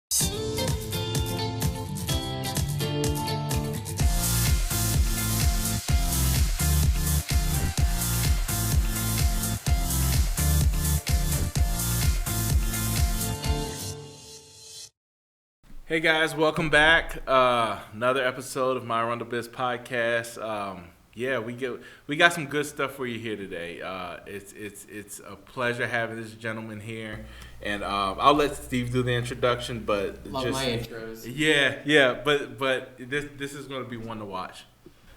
Hey guys, welcome back. Another episode of my ArundelBiz podcast. We got some good stuff for you here today. It's a pleasure having this gentleman here, and I'll let Steve do the introduction. But Love my intros. But this is going to be one to watch.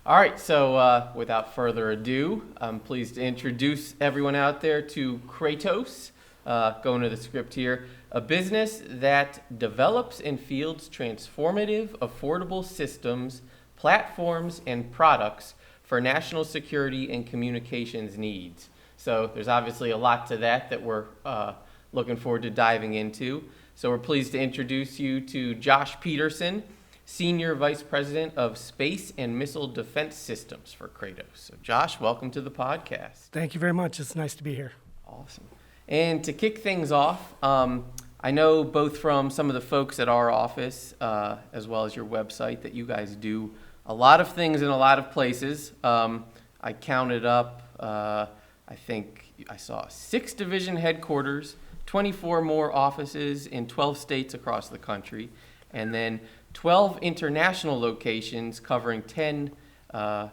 All right, so without further ado, I'm pleased to introduce everyone out there to Kratos. Going to the script here. A business that develops and fields transformative, affordable systems, platforms, and products for national security and communications needs. So there's obviously a lot to that we're looking forward to diving into. So we're pleased to introduce you to Josh Peterson, Senior Vice President of Space and Missile Defense Systems for Kratos. So Josh, welcome to the podcast. Thank you very much. It's nice to be here. Awesome. And to kick things off, I know both from some of the folks at our office as well as your website that you guys do a lot of things in a lot of places. I counted up, I think I saw 6 division headquarters, 24 more offices in 12 states across the country, and then 12 international locations covering 10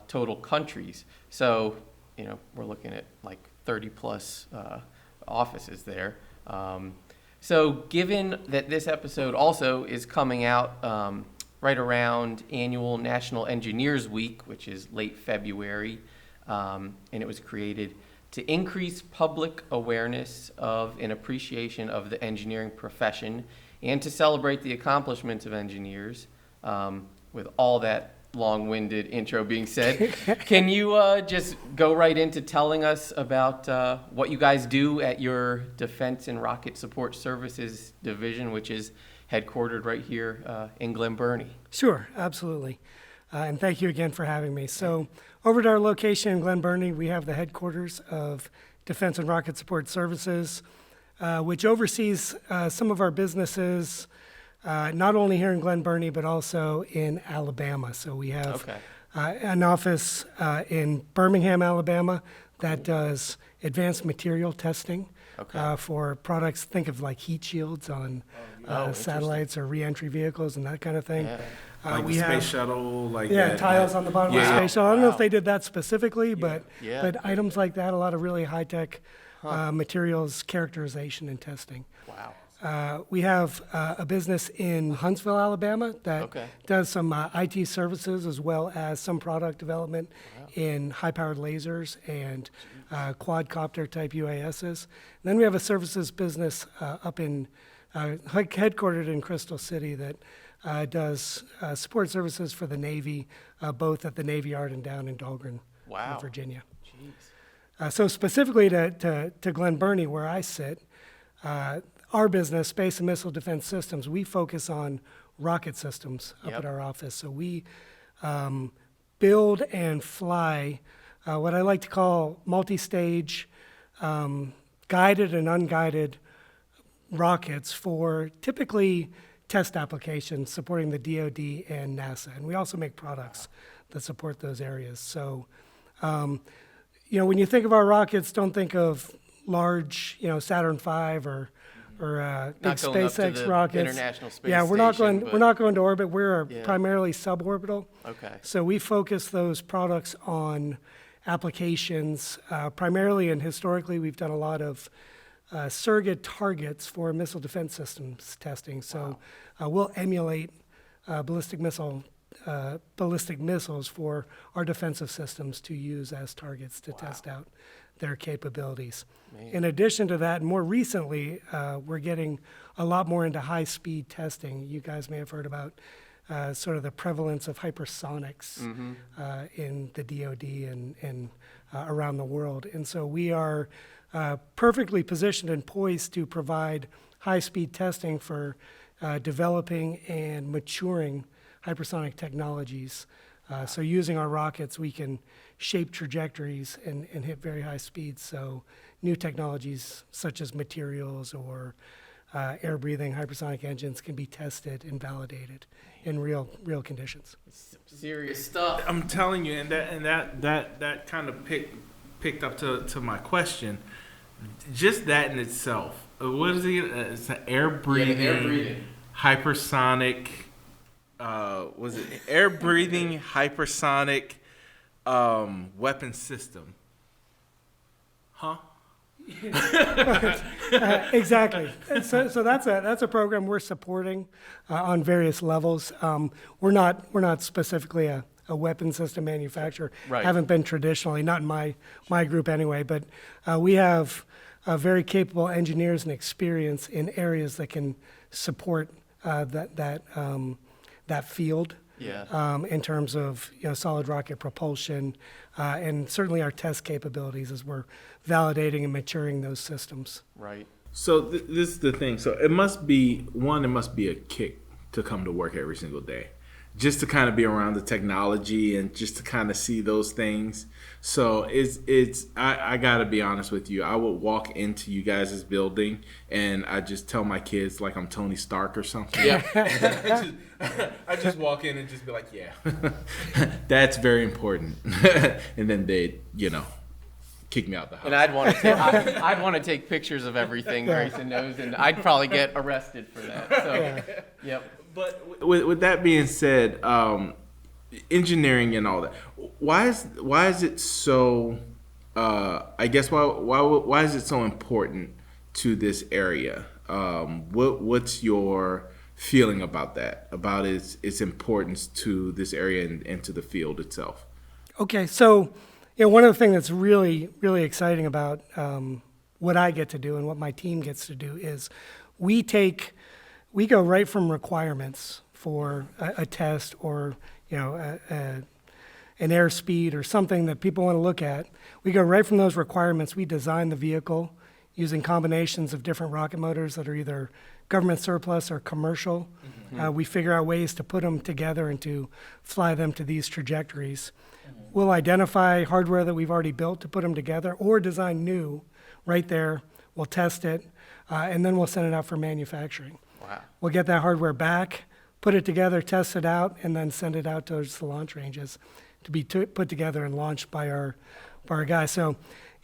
total countries. So, we're looking at like 30 plus offices there. So given that this episode also is coming out right around annual National Engineers Week, which is late February, and it was created to increase public awareness of and appreciation of the engineering profession and to celebrate the accomplishments of engineers. With all that long-winded intro being said, can you just go right into telling us about what you guys do at your Defense and Rocket Support Services division, which is headquartered right here in Glen, Burnie? Sure, absolutely. And thank you again for having me. So over at our location in Glen, Burnie, we have the headquarters of Defense and Rocket Support Services, which oversees some of our businesses, not only here in Glen Burnie, but also in Alabama. So we have an office in Birmingham, Alabama, that does advanced material testing for products. Think of like heat shields on satellites or re-entry vehicles and that kind of thing. Yeah. Like we the space shuttle, like tiles on the bottom of the space shuttle. I don't know if they did that specifically, but items like that, a lot of really high-tech materials characterization and testing. Wow. We have a business in Huntsville, Alabama that does some IT services as well as some product development in high-powered lasers and quadcopter type UASs. And then we have a services business up in headquartered in Crystal City that does support services for the Navy, both at the Navy Yard and down in Dahlgren, Virginia. So specifically to Glen Burnie, where I sit, our business, Space and Missile Defense Systems, we focus on rocket systems up at our office. So we build and fly what I like to call multi-stage, guided and unguided rockets for typically test applications supporting the DoD and NASA. And we also make products that support those areas. So, when you think of our rockets, don't think of large, Saturn V or big SpaceX rockets. International Space we're not going to orbit. We're primarily suborbital. Okay. So we focus those products on applications primarily, and historically we've done a lot of surrogate targets for missile defense systems testing. So we'll emulate ballistic missiles for our defensive systems to use as targets to test out their capabilities. Man. In addition to that, more recently, we're getting a lot more into high-speed testing. You guys may have heard about sort of the prevalence of hypersonics in the DoD and around the world. And so we are perfectly positioned and poised to provide high-speed testing for developing and maturing hypersonic technologies. So using our rockets, we can shape trajectories and hit very high speeds. So new technologies such as materials or air-breathing hypersonic engines can be tested and validated in real conditions. Serious stuff. I'm telling you, and that kind of picked up to my question. Just that in itself. What is it? It's an air-breathing hypersonic. Was it air-breathing hypersonic weapon system? Huh? Exactly. So that's a program we're supporting on various levels. We're not specifically a weapon system manufacturer. Right. Haven't been traditionally, not in my group anyway. But we have very capable engineers and experience in areas that can support that field. Yeah. In terms of solid rocket propulsion, and certainly our test capabilities as we're validating and maturing those systems. Right. So this is the thing. So it must be a kick to come to work every single day, just to kind of be around the technology and just to kind of see those things. So I gotta be honest with you. I would walk into you guys' building and I just tell my kids like I'm Tony Stark or something. Yeah. I just walk in and just be like, yeah, that's very important. And then they, kick me out the house. And I'd want to take pictures of everything Grayson knows, and I'd probably get arrested for that. So, yep. But with that being said, engineering and all that, why is it so? I guess why is it so important to this area? What's your feeling about that? About its importance to this area and to the field itself? Okay, so one of the things that's really, really exciting about what I get to do and what my team gets to do is we go right from requirements for a test or an airspeed or something that people want to look at. We go right from those requirements. We design the vehicle using combinations of different rocket motors that are either government surplus or commercial. Mm-hmm. We figure out ways to put them together and to fly them to these trajectories. Mm-hmm. We'll identify hardware that we've already built to put them together or design new right there. We'll test it, and then we'll send it out for manufacturing. Wow. We'll get that hardware back, put it together, test it out, and then send it out towards the launch ranges to be put together and launched by our guys. So,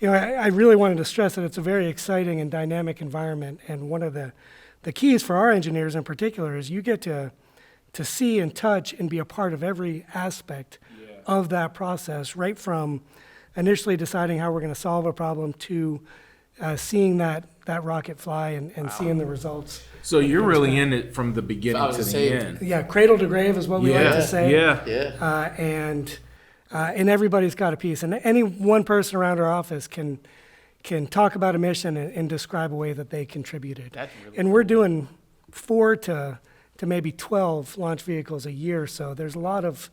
I really wanted to stress that it's a very exciting and dynamic environment, and one of the keys for our engineers in particular is you get to see and touch and be a part of every aspect of that process, right from initially deciding how we're going to solve a problem to seeing that rocket fly and seeing the results. So you're really in it from the beginning to the end. Yeah, cradle to grave is what we like to say. Yeah. And everybody's got a piece. And any one person around our office can talk about a mission and describe a way that they contributed. That's really and we're doing 4 to maybe 12 launch vehicles a year. So there's a lot of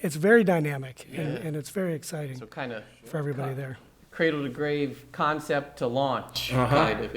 it's very dynamic and it's very exciting So kind of for everybody there. cradle to grave concept to launch, Uh-huh. kind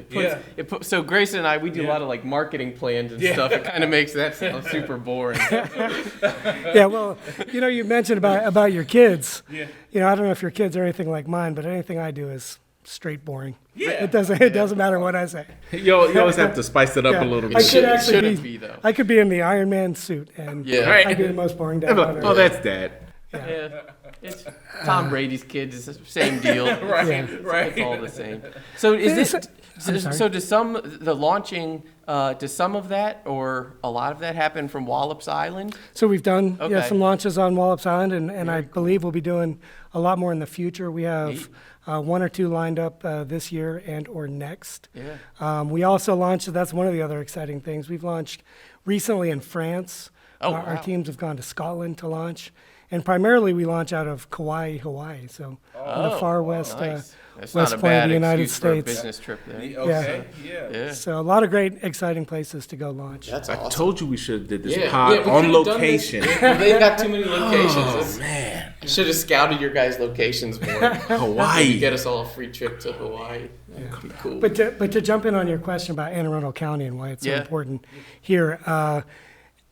of. So Grayson and I, we do a lot of like marketing plans and stuff. It kind of makes that sound super boring. Yeah, well, you mentioned about your kids. Yeah. I don't know if your kids are anything like mine, but anything I do is straight boring. Yeah. It doesn't matter what I say. You always have to spice it up a little bit. I could actually shouldn't be, though. I could be in the Iron Man suit and Right. I'd be the most boring dad ever. Oh, that's Dad. Yeah. It's Tom Brady's kids. It's the same deal. Right. Yeah. It's all the same. So is this? I'm sorry. So does the launching? Does some of that or a lot of that happen from Wallops Island? So we've done Okay. some launches on Wallops Island, and I believe we'll be doing a lot more in the future. We have 1 or 2 lined up this year and or next. Yeah. We also launched, that's one of the other exciting things, we've launched recently in France. Oh, Our wow. teams have gone to Scotland to launch. And primarily we launch out of Kauai, Hawaii, so on the far west, Nice. That's west not a point of bad the United excuse for a States. business trip there. Okay. Yeah. Yeah. So a lot of great, exciting places to go launch. That's I awesome. told you we should have did this Yeah. pod Yeah, we on could've done this. location. They got too many locations. Oh man, Should have scouted your guys' locations more. Hawaii. Get us all a free trip to Hawaii. That'd be cool. But to jump in on your question about Anne Arundel County and why it's so Yeah. important here,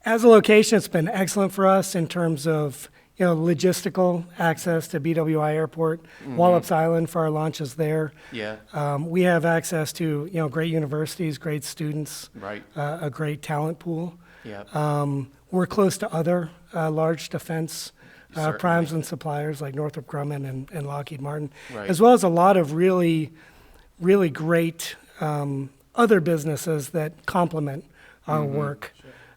as a location, it's been excellent for us in terms of logistical access to BWI Airport, Wallops Island for our launches there. Yeah. We have access to, great universities, great students, Right. a great talent pool. Yeah. We're close to other large defense Certainly. primes and suppliers like Northrop Grumman and Lockheed Martin, Right. as well as a lot of really, really great other businesses that complement our work.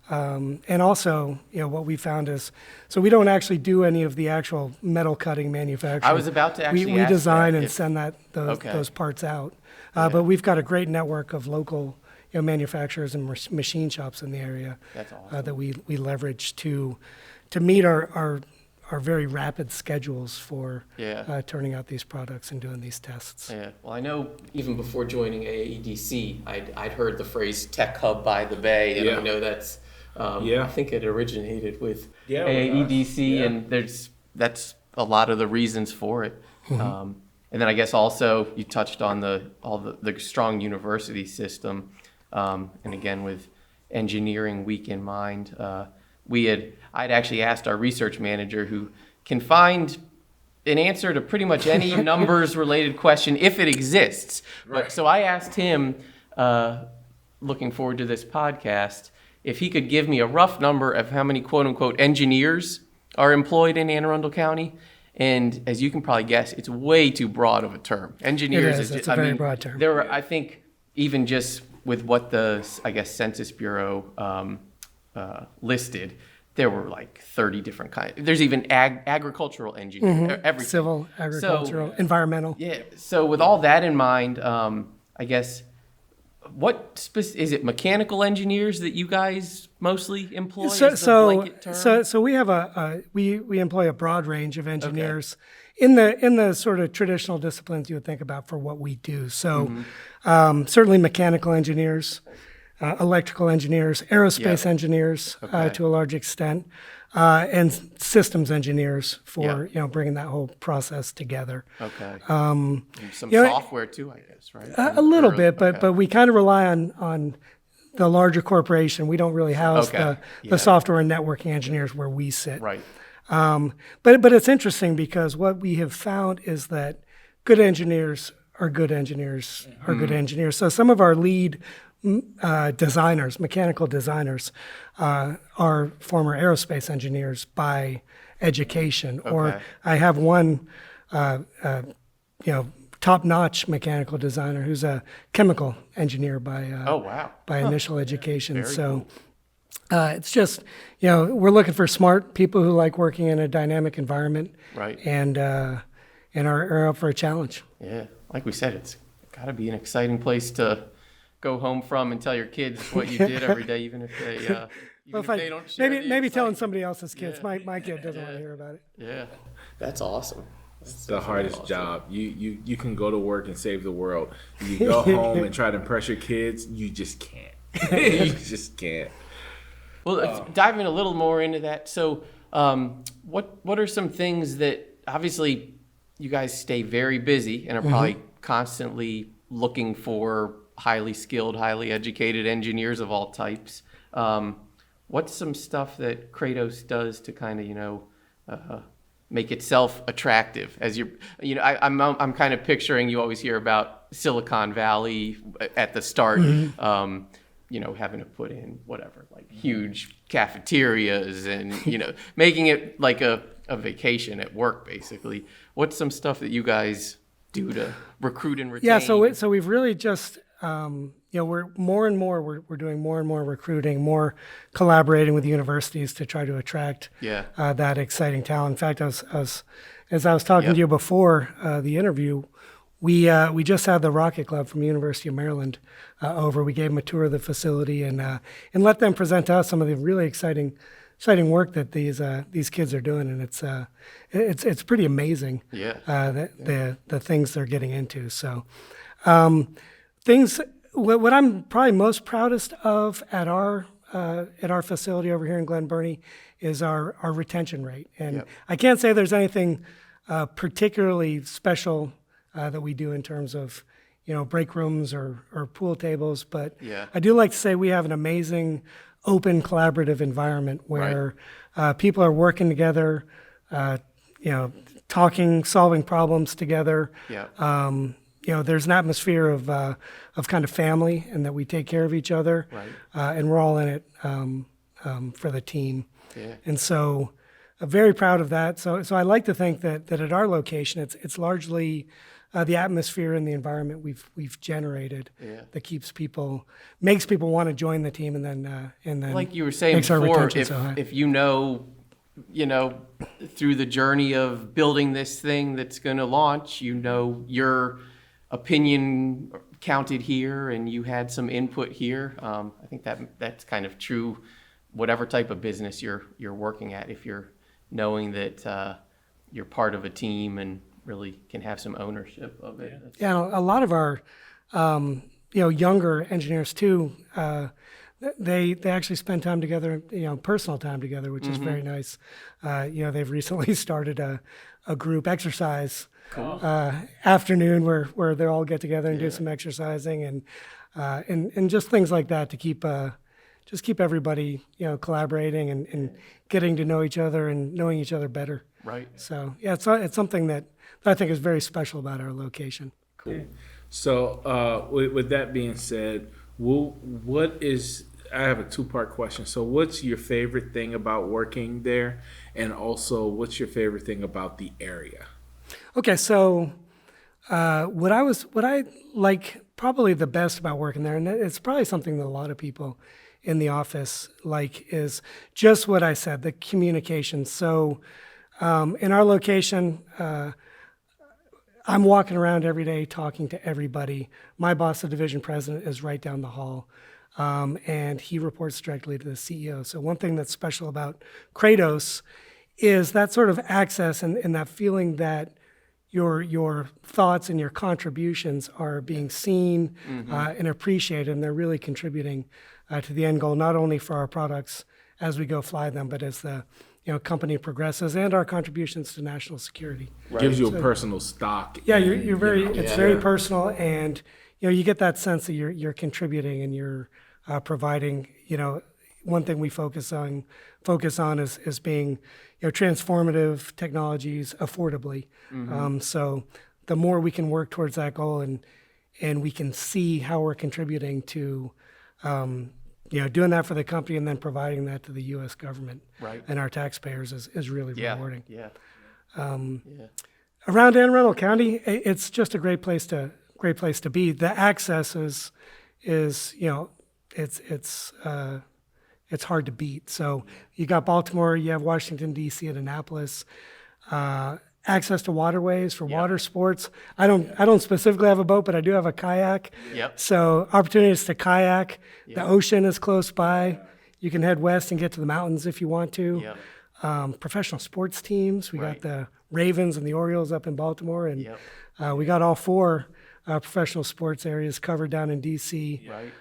And also, what we found is, so we don't actually do any of the actual metal cutting manufacturing. I was about to actually we ask design that and if- send Okay. those parts out. But we've got a great network of local manufacturers and machine shops in the area. That's awesome. That we leverage to meet our very rapid schedules for Yeah. turning out these products and doing these tests. Yeah, well, I know even before joining AEDC, I'd heard the phrase tech hub by the bay, and Yeah. I know that's, Yeah. I think it originated with Yeah, with us. AEDC, Yeah. and that's a lot of the reasons for it. And then I guess also you touched on the strong university system, and again with Engineering Week in mind, I'd actually asked our research manager, who can find an answer to pretty much any numbers related question if it exists. Right. But so I asked him, looking forward to this podcast, if he could give me a rough number of how many quote unquote engineers are employed in Anne Arundel County. And as you can probably guess, it's way too broad of a term. Engineers It is. is It's a very broad term. There are, I think, even just with what the, I guess, Census Bureau listed, there were like 30 different kinds. There's even agricultural engineering, everything. Civil, agricultural, environmental. Yeah. So with all that in mind, I guess, is it mechanical engineers that you guys mostly employ? as the blanket term? So we have we employ a broad range of engineers in the sort of traditional disciplines you would think about for what we do. So certainly mechanical engineers, electrical engineers, aerospace engineers to a large extent, and systems engineers for bringing that whole process together. Okay. Um, Some you know, software too, I guess, right? A little bit, but we kind of rely on the larger corporation. We don't really house the software and networking engineers where we sit. Right. But it's interesting because what we have found is that good engineers are good engineers are good engineers. So some of our lead designers, mechanical designers, are former aerospace engineers by education. Or I have one, top-notch mechanical designer who's a chemical engineer by by initial education. Very cool. It's just, we're looking for smart people who like working in a dynamic environment, Right. and are up for a challenge. Yeah. Like we said, it's got to be an exciting place to go home from and tell your kids what you did every day, even if they they don't share maybe telling excitement. somebody else's kids. My kid doesn't want to hear about it. Yeah, that's awesome. It's the hardest job. You can go to work and save the world. You go home and try to impress your kids. You just can't. You just can't. Well, let's dive in a little more into that. So, what are some things that obviously you guys stay very busy and are probably constantly looking for highly skilled, highly educated engineers of all types. What's some stuff that Kratos does to kind of, make itself attractive? As I'm kind of picturing, you always hear about Silicon Valley at the start, having to put in whatever, like huge cafeterias and, making it like a vacation at work, basically. What's some stuff that you guys do to recruit and retain? Yeah, so we've really just we're more and more we're doing more and more recruiting, more collaborating with universities to try to attract that exciting talent. In fact, as I was talking to you before the interview, we just had the Rocket Club from the University of Maryland over. We gave them a tour of the facility and let them present to us some of the really exciting work that these kids are doing, and it's pretty amazing. The things they're getting into. So what I'm probably most proudest of at our facility over here in Glen, Burnie is our retention rate. And I can't say there's anything particularly special that we do in terms of break rooms or pool tables, but I do like to say we have an amazing open collaborative environment where people are working together talking, solving problems together. Yeah. There's an atmosphere of kind of family, and that we take care of each other, Right. and we're all in it for the team. Yeah. And so, I'm very proud of that. So I like to think that at our location, it's largely the atmosphere and the environment we've generated that makes people want to join the team, and then Like you were saying makes our before, retention so high. if you know, through the journey of building this thing that's going to launch, your opinion counted here and you had some input here. I think that's kind of true, whatever type of business you're working at. If you're knowing that you're part of a team and really can have some ownership of it. Yeah, a lot of our younger engineers too. They actually spend time together, personal time together, which is very nice. They've recently started a group exercise afternoon where they all get together and do some exercising and just things like that to keep everybody collaborating and getting to know each other and knowing each other better. Right. So yeah, it's something that I think is very special about our location. Cool. So with that being said, I have a two-part question. So what's your favorite thing about working there? And also, what's your favorite thing about the area? Okay, so what I like probably the best about working there, and it's probably something that a lot of people in the office like, is just what I said, the communication. So in our location, I'm walking around every day talking to everybody. My boss, the division president, is right down the hall. And he reports directly to the CEO. So one thing that's special about Kratos is that sort of access and that feeling that your thoughts and your contributions are being seen and appreciated, and they're really contributing to the end goal, not only for our products as we go fly them, but as the company progresses, and our contributions to national security. Right. Gives you a personal stock. Yeah, you're very. It's very personal, and you get that sense that you're contributing and you're providing. One thing we focus on is being transformative technologies affordably. So the more we can work towards that goal, and we can see how we're contributing to doing that for the company and then providing that to the U.S. government and our taxpayers is really rewarding. Yeah. Around Anne Arundel County, it's just a great place to be. The access is it's hard to beat. So you got Baltimore, you have Washington D.C. and Annapolis. Access to waterways for water sports. I don't specifically have a boat, but I do have a kayak. Yep. So opportunities to kayak. Yep. The ocean is close by. You can head west and get to the mountains if you want to. Yep. Professional sports teams. We got the Ravens and the Orioles up in Baltimore, and we got all four professional sports areas covered down in D.C. Right.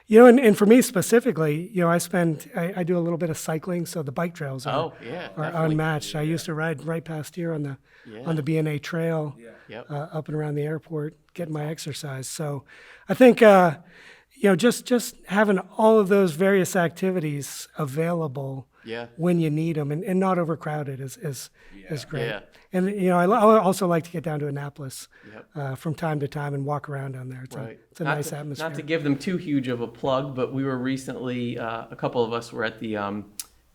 And for me specifically, I do a little bit of cycling, so the bike trails are unmatched. I used to ride right past here on the B&A trail up and around the airport, getting my exercise. So I think just having all of those various activities available when you need them and not overcrowded is great. Yeah. And I also like to get down to Annapolis from time to time and walk around down there. It's a nice atmosphere. Not to give them too huge of a plug, but we were recently, a couple of us were at the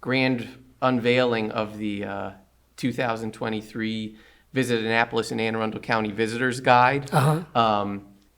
grand unveiling of the 2023 Visit Annapolis and Anne Arundel County Visitors Guide.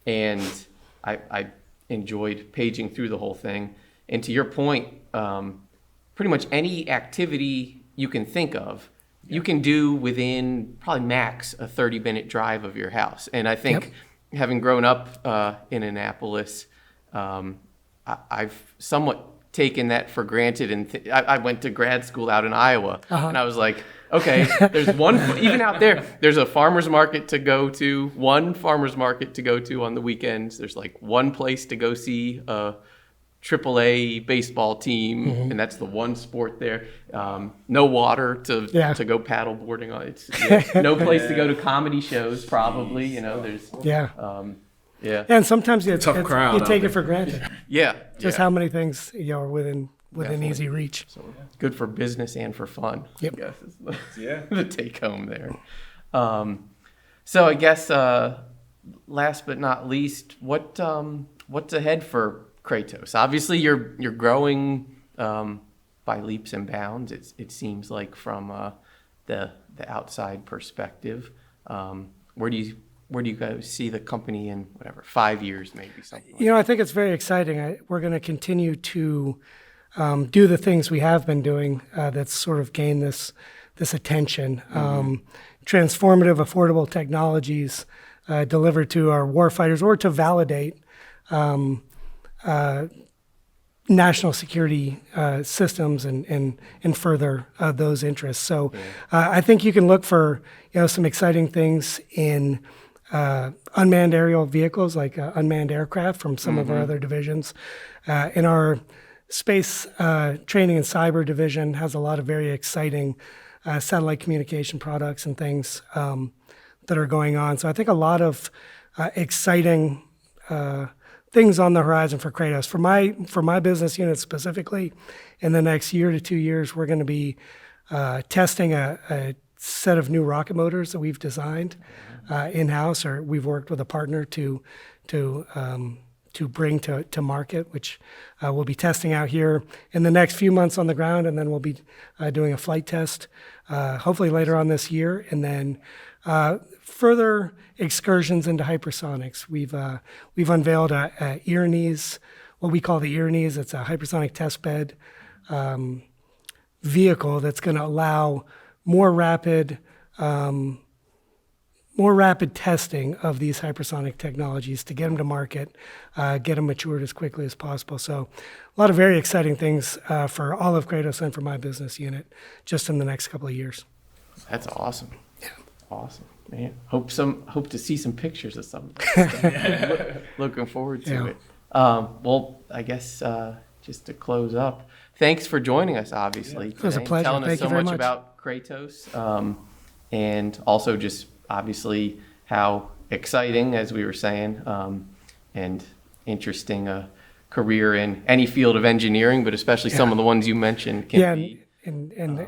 And I enjoyed paging through the whole thing. And to your point, pretty much any activity you can think of, you can do within probably max a 30-minute drive of your house. And I think having grown up in Annapolis, I've somewhat taken that for granted. And I went to grad school out in Iowa, and I was like, okay, there's even out there, there's a farmer's market to go to, one farmer's market to go to on the weekends. There's like one place to go see a AAA baseball team, and that's the one sport there. No water to go paddle boarding on. It's no place to go to comedy shows. Probably, there's and sometimes you take it for granted. Just how many things are within Definitely. easy reach. So good for business and for fun. Yep. I guess is the, Yeah. the take home there. So I guess last but not least, what's ahead for Kratos? Obviously, you're growing by leaps and bounds. It seems like from the outside perspective. Where do you guys see the company in 5 years, maybe something? You know, I think it's very exciting. We're going to continue to do the things we have been doing that's sort of gained this attention. Transformative, affordable technologies delivered to our warfighters or to validate national security systems and further those interests. So I think you can look for some exciting things in unmanned aerial vehicles like unmanned aircraft from some of our other divisions. In our space training and cyber division has a lot of very exciting satellite communication products and things that are going on. So I think a lot of exciting things on the horizon for Kratos. For my business unit specifically, in the next year to 2 years, we're going to be testing a set of new rocket motors that we've designed in-house, or we've worked with a partner to bring to market, which we'll be testing out here in the next few months on the ground, and then we'll be doing a flight test hopefully later on this year, and then further excursions into hypersonics. We've unveiled a Iranese, what we call the Iranese. It's a hypersonic testbed vehicle that's going to allow more rapid testing of these hypersonic technologies to get them to market, get them matured as quickly as possible. So a lot of very exciting things for all of Kratos and for my business unit just in the next couple of years. That's awesome. Yeah. Awesome, man. Hope to see some pictures of some. Looking forward to it. Well, I guess just to close up, thanks for joining us. Obviously, it was a pleasure. Telling us Thank so you very much much about Kratos, and also just obviously how exciting, as we were saying, and interesting career in any field of engineering, but especially some of the ones you mentioned can be. And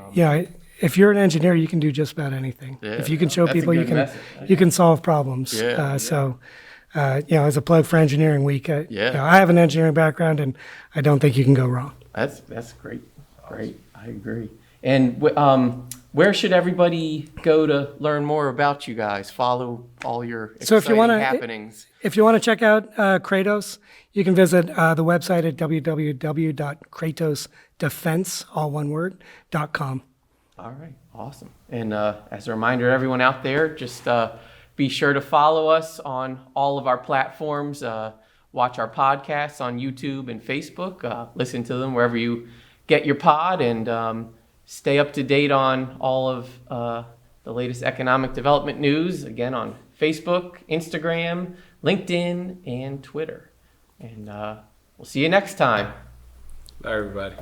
if you're an engineer, you can do just about anything. Yeah, if you can show that's a people, good message. you can solve problems. So, as a plug for Engineering Week, I have an engineering background, and I don't think you can go wrong. That's great. Great, I agree. And where should everybody go to learn more about you guys? Follow all your exciting happenings. If you want to check out Kratos, you can visit the website at www.kratosdefense.com. All right, awesome. And as a reminder, everyone out there, just be sure to follow us on all of our platforms. Watch our podcasts on YouTube and Facebook. Listen to them wherever you get your pod, and stay up to date on all of the latest economic development news, again, on Facebook, Instagram, LinkedIn, and Twitter. And we'll see you next time. Bye, everybody.